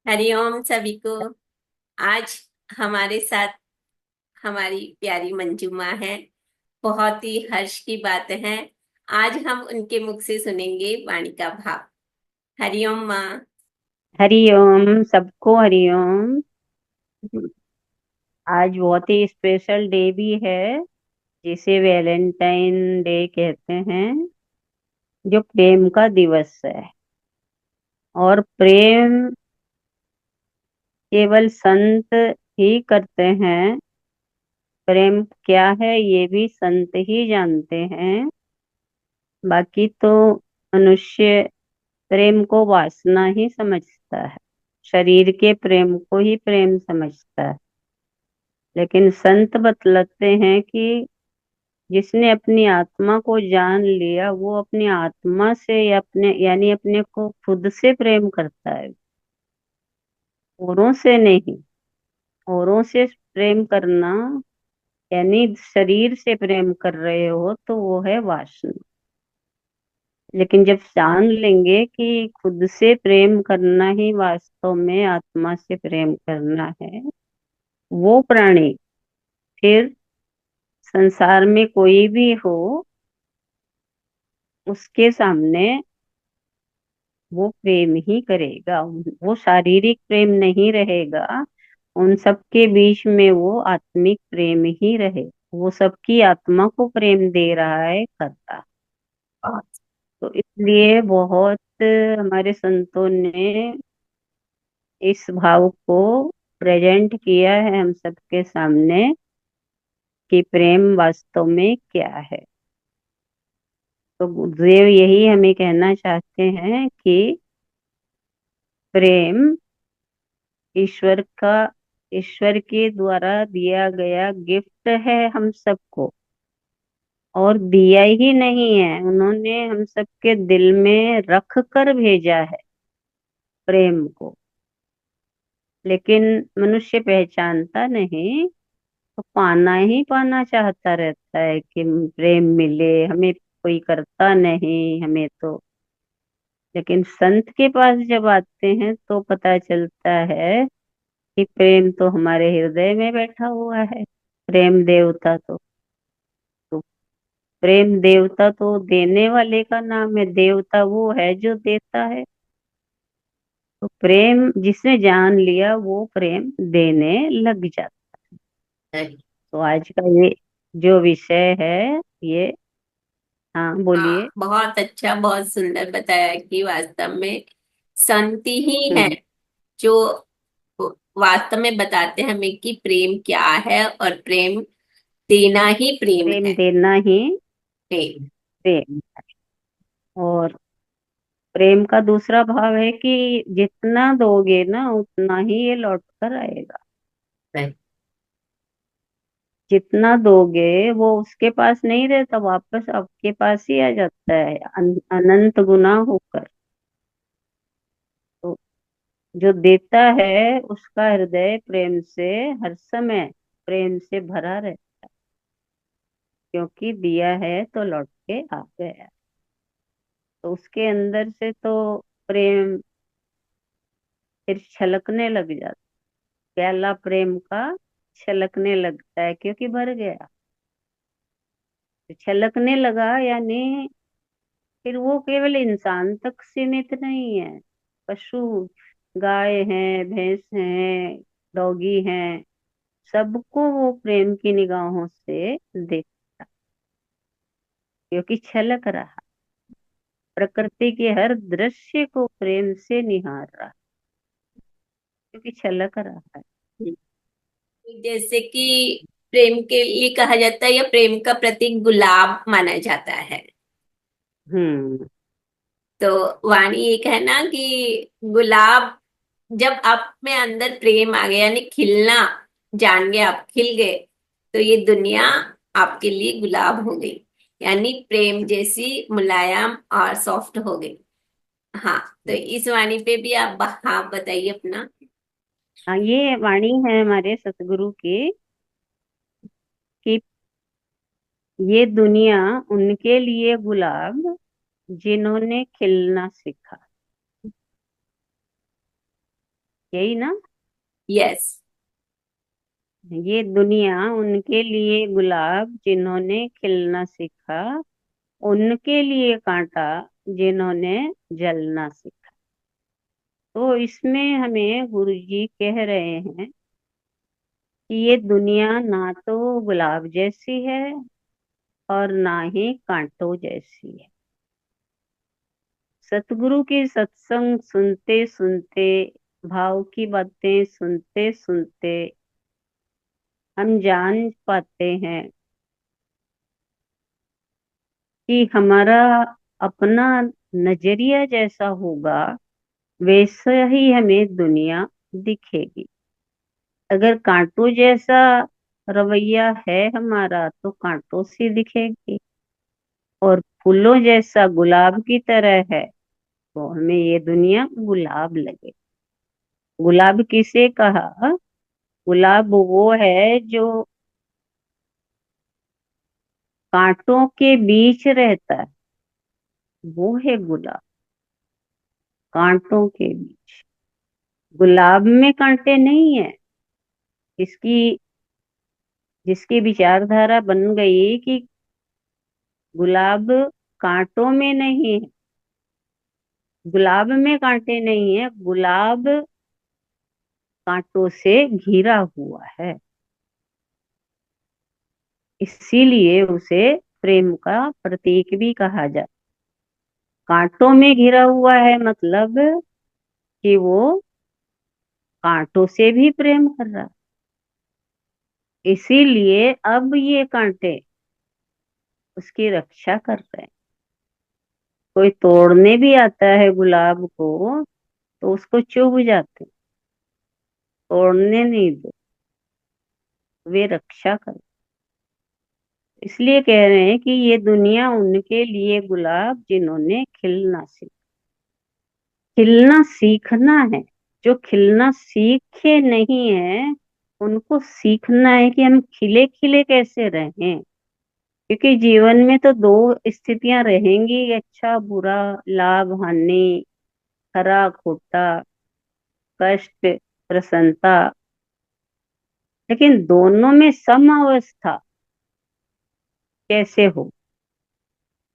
हरिओम सभी को। आज हमारे साथ हमारी प्यारी मंजुमा है। बहुत ही हर्ष की बात है। आज हम उनके मुख से सुनेंगे वाणी का भाव। हरिओम माँ। हरिओम सबको हरिओम। आज बहुत ही स्पेशल डे भी है, जिसे वैलेंटाइन डे कहते हैं, जो प्रेम का दिवस है। और प्रेम केवल संत ही करते हैं। प्रेम क्या है ये भी संत ही जानते हैं। बाकी तो मनुष्य प्रेम को वासना ही समझता है, शरीर के प्रेम को ही प्रेम समझता है। लेकिन संत बतलाते हैं कि जिसने अपनी आत्मा को जान लिया, वो अपनी आत्मा से या अपने यानी अपने को खुद से प्रेम करता है, औरों से नहीं। औरों से प्रेम करना यानी शरीर से प्रेम कर रहे हो तो वो है वासना। लेकिन जब जान लेंगे कि खुद से प्रेम करना ही वास्तव में आत्मा से प्रेम करना है, वो प्राणी फिर संसार में कोई भी हो, उसके सामने वो प्रेम ही करेगा। वो शारीरिक प्रेम नहीं रहेगा, उन सबके बीच में वो आत्मिक प्रेम ही रहे। वो सबकी आत्मा को प्रेम दे रहा है, करता। तो इसलिए बहुत हमारे संतों ने इस भाव को प्रेजेंट किया है हम सबके सामने कि प्रेम वास्तव में क्या है। तो गुरुदेव यही हमें कहना चाहते हैं कि प्रेम ईश्वर का ईश्वर के द्वारा दिया गया गिफ्ट है हम सबको। और दिया ही नहीं है, उन्होंने हम सबके दिल में रख कर भेजा है प्रेम को। लेकिन मनुष्य पहचानता नहीं, तो पाना ही पाना चाहता रहता है कि प्रेम मिले हमें, कोई करता नहीं हमें तो। लेकिन संत के पास जब आते हैं तो पता चलता है कि प्रेम तो हमारे हृदय में बैठा हुआ है। प्रेम देवता तो प्रेम देवता तो देने वाले का नाम है। देवता वो है जो देता है। तो प्रेम जिसने जान लिया वो प्रेम देने लग जाता। तो आज का ये जो विषय है ये, हाँ बोलिए। हाँ, बहुत अच्छा, बहुत सुंदर बताया कि वास्तव में संत ही है हम्म। जो वास्तव में बताते हैं हमें कि प्रेम क्या है, और प्रेम देना ही प्रेम प्रेम है। देना ही प्रेम प्रेम। और प्रेम का दूसरा भाव है कि जितना दोगे ना उतना ही ये लौट कर आएगा। है। जितना दोगे वो उसके पास नहीं रहता, वापस आपके पास ही आ जाता है, अनंत गुना होकर। तो जो देता है उसका हृदय प्रेम से हर समय प्रेम से भरा रहे, क्योंकि दिया है तो लौट के आ गया। तो उसके अंदर से तो प्रेम फिर छलकने लग जाता, प्याला प्रेम का छलकने लगता है, क्योंकि भर गया। तो छलकने लगा यानी फिर वो केवल इंसान तक सीमित नहीं है। पशु, गाय है, भैंस है, डॉगी है, सबको वो प्रेम की निगाहों से देखता, क्योंकि छलक रहा। प्रकृति के हर दृश्य को प्रेम से निहार रहा, क्योंकि छलक रहा है। जैसे कि प्रेम के लिए कहा जाता है, या प्रेम का प्रतीक गुलाब माना जाता है। हम्म। तो वाणी एक है ना कि गुलाब, जब आप में अंदर प्रेम आ गया यानी खिलना जान गए, आप खिल गए, तो ये दुनिया आपके लिए गुलाब हो गई। यानी प्रेम जैसी मुलायम और सॉफ्ट हो गई। हाँ, तो इस वाणी पे भी आप हाँ बताइए अपना। हाँ, ये वाणी है हमारे सतगुरु की कि ये दुनिया उनके लिए गुलाब जिन्होंने खिलना सीखा। यही ना। यस। ये दुनिया उनके लिए गुलाब जिन्होंने खिलना सीखा, उनके लिए कांटा जिन्होंने जलना सीखा। तो इसमें हमें गुरुजी कह रहे हैं कि ये दुनिया ना तो गुलाब जैसी है और ना ही कांटों जैसी है। सतगुरु की सत्संग सुनते सुनते, भाव की बातें सुनते सुनते हम जान पाते हैं कि हमारा अपना नजरिया जैसा होगा, वैसा ही हमें दुनिया दिखेगी। अगर कांटों जैसा रवैया है हमारा तो कांटों सी दिखेगी, और फूलों जैसा गुलाब की तरह है तो हमें ये दुनिया गुलाब लगे। गुलाब किसे कहा? गुलाब वो है जो कांटों के बीच रहता है, वो है गुलाब। कांटों के बीच। गुलाब में कांटे नहीं है। इसकी जिसकी विचारधारा बन गई कि गुलाब कांटों में नहीं है, गुलाब में कांटे नहीं है, गुलाब कांटों से घिरा हुआ है, इसीलिए उसे प्रेम का प्रतीक भी कहा जाता। कांटों में घिरा हुआ है मतलब कि वो कांटों से भी प्रेम कर रहा है, इसीलिए अब ये कांटे उसकी रक्षा कर रहे हैं। कोई तोड़ने भी आता है गुलाब को तो उसको चुभ जाते हैं, तोड़ने नहीं दो, वे रक्षा कर। इसलिए कह रहे हैं कि ये दुनिया उनके लिए गुलाब जिन्होंने खिलना सीखा। खिलना सीखना है। जो खिलना सीखे नहीं है उनको सीखना है कि हम खिले खिले कैसे रहें। क्योंकि जीवन में तो दो स्थितियां रहेंगी, अच्छा बुरा, लाभ हानि, खरा खोटा, कष्ट प्रसन्नता। लेकिन दोनों में सम अवस्था कैसे हो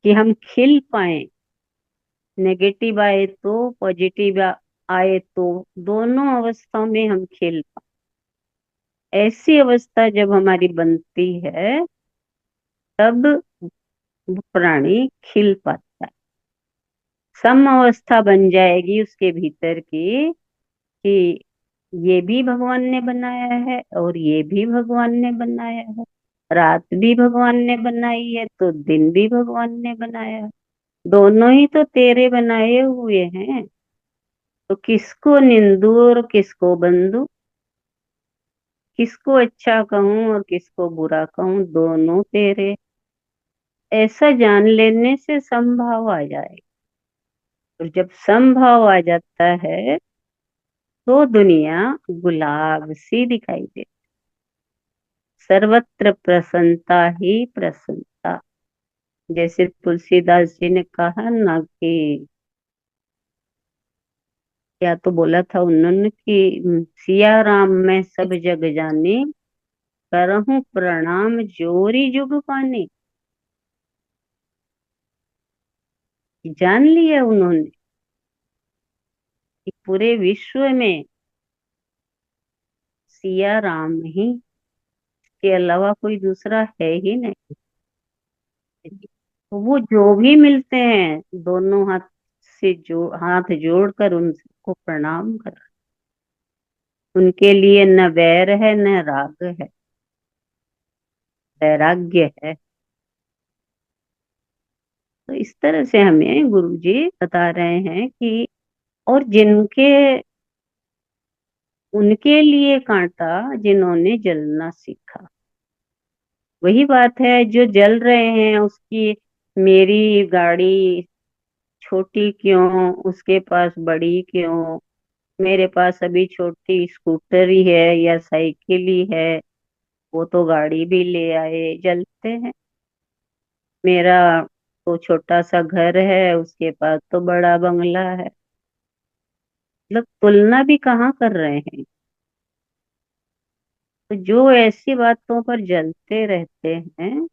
कि हम खिल पाए। नेगेटिव आए तो पॉजिटिव आए तो दोनों अवस्थाओं में हम खिल पाए। ऐसी अवस्था जब हमारी बनती है तब वो प्राणी खिल पाता है। सम अवस्था बन जाएगी उसके भीतर की कि ये भी भगवान ने बनाया है और ये भी भगवान ने बनाया है, रात भी भगवान ने बनाई है तो दिन भी भगवान ने बनाया है, दोनों ही तो तेरे बनाए हुए हैं। तो किसको निंदू और किसको बंदू, किसको अच्छा कहूं और किसको बुरा कहूं, दोनों तेरे। ऐसा जान लेने से समभाव आ जाए, और जब समभाव आ जाता है तो दुनिया गुलाब सी दिखाई दे। सर्वत्र प्रसन्नता ही प्रसन्नता। जैसे तुलसीदास जी ने कहा ना कि, क्या तो बोला था उन्होंने कि सिया राम मैं सब जग जानी, करहूं प्रणाम जोरी जुग पाने। जान लिया उन्होंने कि पूरे विश्व में सिया राम ही के अलावा कोई दूसरा है ही नहीं। तो वो जो भी मिलते हैं दोनों हाथ से जो हाथ जोड़कर उनको प्रणाम कर। उनके लिए न वैर है न राग है, वैराग्य है। तो इस तरह से हमें गुरुजी बता रहे हैं कि और जिनके उनके लिए कांटा जिन्होंने जलना सीखा। वही बात है, जो जल रहे हैं उसकी मेरी गाड़ी छोटी क्यों, उसके पास बड़ी क्यों, मेरे पास अभी छोटी स्कूटर ही है या साइकिल ही है, वो तो गाड़ी भी ले आए जलते हैं। मेरा तो छोटा सा घर है, उसके पास तो बड़ा बंगला है। मतलब तुलना भी कहाँ कर रहे हैं। तो जो ऐसी बातों पर जलते रहते हैं,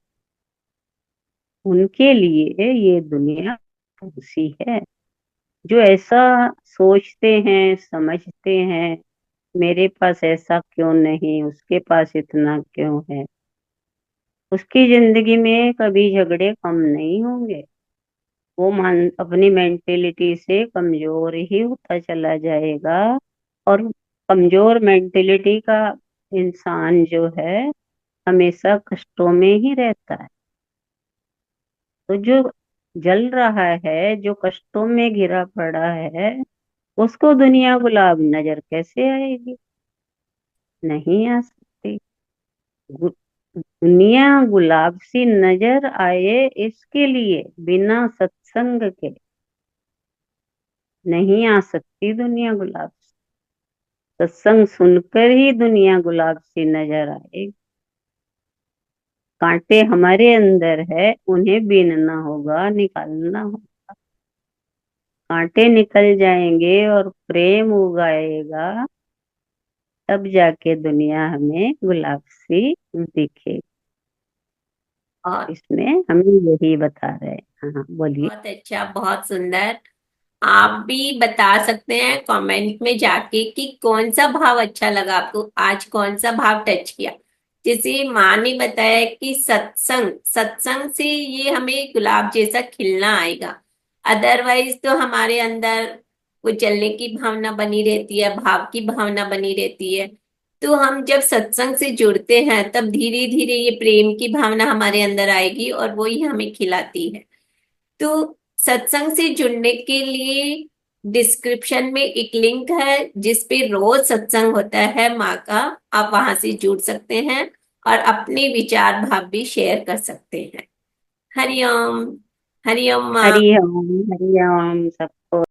उनके लिए ये दुनिया उसी है। जो ऐसा सोचते हैं, समझते हैं, मेरे पास ऐसा क्यों नहीं, उसके पास इतना क्यों है, उसकी जिंदगी में कभी झगड़े कम नहीं होंगे। वो मान अपनी मेंटेलिटी से कमजोर ही होता चला जाएगा। और कमजोर मेंटेलिटी का इंसान जो है, हमेशा कष्टों में ही रहता है। तो जो जल रहा है, जो कष्टों में घिरा पड़ा है, उसको दुनिया गुलाब नजर कैसे आएगी? नहीं आ सकती। गु- दुनिया गुलाब सी नजर आए, इसके लिए बिना सत्संग के नहीं आ सकती दुनिया गुलाब सी। सत्संग सुनकर ही दुनिया गुलाब सी नजर आएगी। कांटे हमारे अंदर है, उन्हें बीनना होगा, निकालना होगा। कांटे निकल जाएंगे और प्रेम उगाएगा, तब जाके दुनिया हमें गुलाब सी दिखे। और इसमें हमें यही बता रहे हैं। हाँ हाँ, बोलिए। बहुत अच्छा, बहुत सुंदर। आप भी बता सकते हैं कमेंट में जाके कि कौन सा भाव अच्छा लगा आपको, आज कौन सा भाव टच किया। जैसे माँ ने बताया कि सत्संग, सत्संग से ये हमें गुलाब जैसा खिलना आएगा। अदरवाइज तो हमारे अंदर वो जलने की भावना बनी रहती है, भाव की भावना बनी रहती है। तो हम जब सत्संग से जुड़ते हैं तब धीरे धीरे ये प्रेम की भावना हमारे अंदर आएगी और वो ही हमें खिलाती है। तो सत्संग से जुड़ने के लिए डिस्क्रिप्शन में एक लिंक है जिस पे रोज सत्संग होता है माँ का। आप वहां से जुड़ सकते हैं और अपने विचार भाव भी शेयर कर सकते हैं। हरिओम। हरिओम माँ। हरि ओम, हरि ओम सबको।